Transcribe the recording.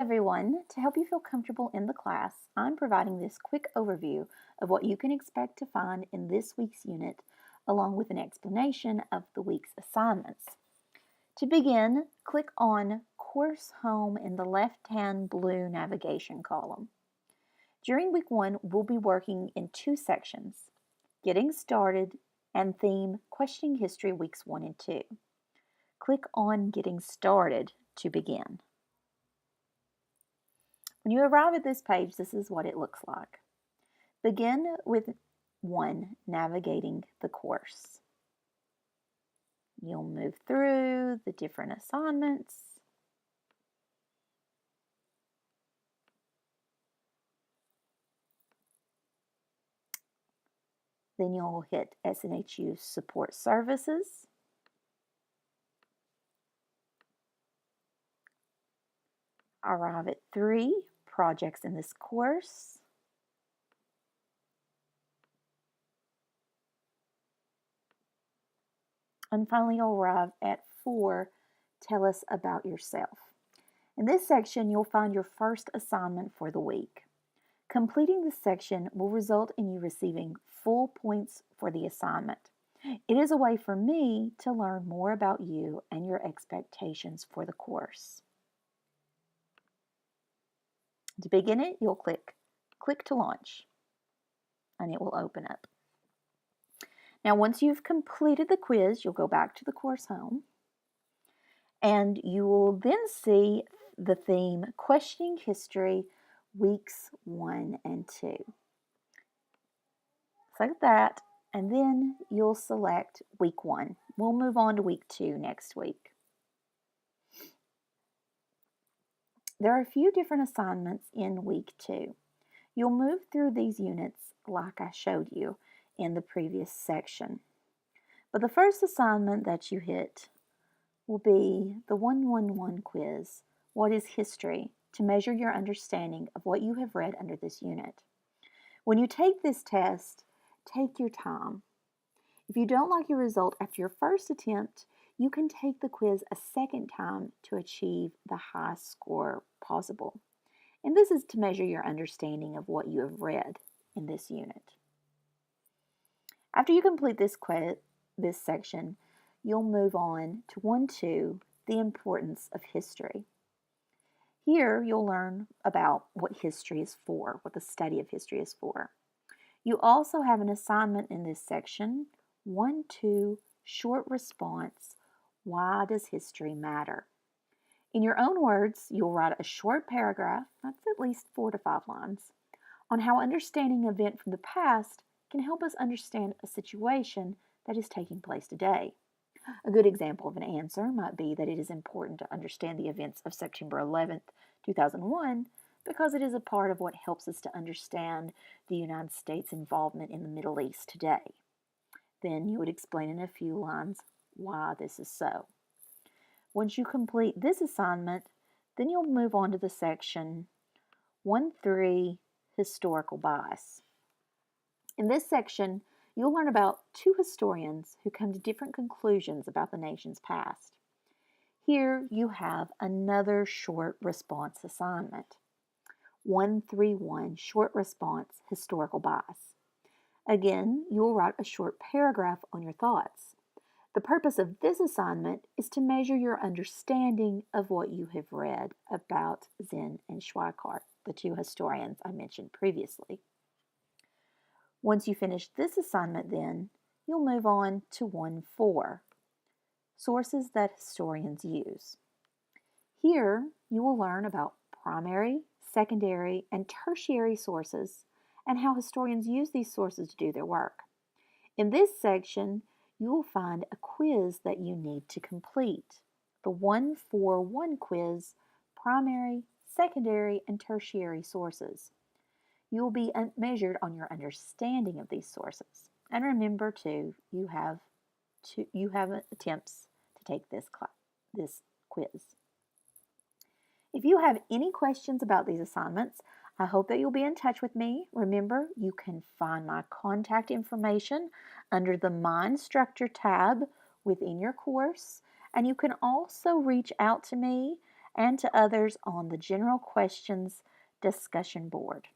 Everyone, to help you feel comfortable in the class, I'm providing this quick overview of what you can expect to find in this week's unit, along with an explanation of the week's assignments. To begin, click on Course Home in the left-hand blue navigation column. During week 1, we'll be working in 2 sections, Getting Started and Theme Questioning History weeks 1 and 2. Click on Getting Started to begin. When you arrive at this page, this is what it looks like. Begin with 1, Navigating the course. You'll move through the different assignments. Then you'll hit SNHU Support Services. Arrive at 3, Projects in this course. And finally, you'll arrive at 4, Tell us about yourself. In this section, you'll find your first assignment for the week. Completing this section will result in you receiving full points for the assignment. It is a way for me to learn more about you and your expectations for the course. To begin it, you'll click to Launch, and it will open up. Now, once you've completed the quiz, you'll go back to the course home, and you will then see the theme Questioning History weeks 1 and 2. Select that, and then you'll select week 1. We'll move on to week 2 next week. There are a few different assignments in week 2. You'll move through these units like I showed you in the previous section. But the first assignment that you hit will be the 111 quiz, What is History? To measure your understanding of what you have read under this unit. When you take this test, take your time. If you don't like your result after your first attempt, you can take the quiz a second time to achieve the highest score possible. And this is to measure your understanding of what you have read in this unit. After you complete this section, you'll move on to 1-2, the importance of history. Here, you'll learn about what history is for, what the study of history is for. You also have an assignment in this section, 1-2, short response, why does history matter? In your own words, you'll write a short paragraph, that's at least 4 to 5 lines, on how understanding an event from the past can help us understand a situation that is taking place today. A good example of an answer might be that it is important to understand the events of September 11th, 2001, because it is a part of what helps us to understand the United States' involvement in the Middle East today. Then you would explain in a few lines why this is so. Once you complete this assignment, then you'll move on to the section 1-3, historical bias. In this section, you'll learn about 2 historians who come to different conclusions about the nation's past. Here you have another short response assignment. 1-3-1, short response, historical bias. Again, you will write a short paragraph on your thoughts. The purpose of this assignment is to measure your understanding of what you have read about Zinn and Schweikart, the 2 historians I mentioned previously. Once you finish this assignment then, you'll move on to 1-4, sources that historians use. Here, you will learn about primary, secondary, and tertiary sources and how historians use these sources to do their work. In this section, you will find a quiz that you need to complete. The 1-4-1 quiz, primary, secondary, and tertiary sources. You will be measured on your understanding of these sources. And remember too, you have attempts to take this quiz. If you have any questions about these assignments, I hope that you'll be in touch with me. Remember, you can find my contact information under the My Instructor tab within your course, and you can also reach out to me and to others on the General Questions discussion board.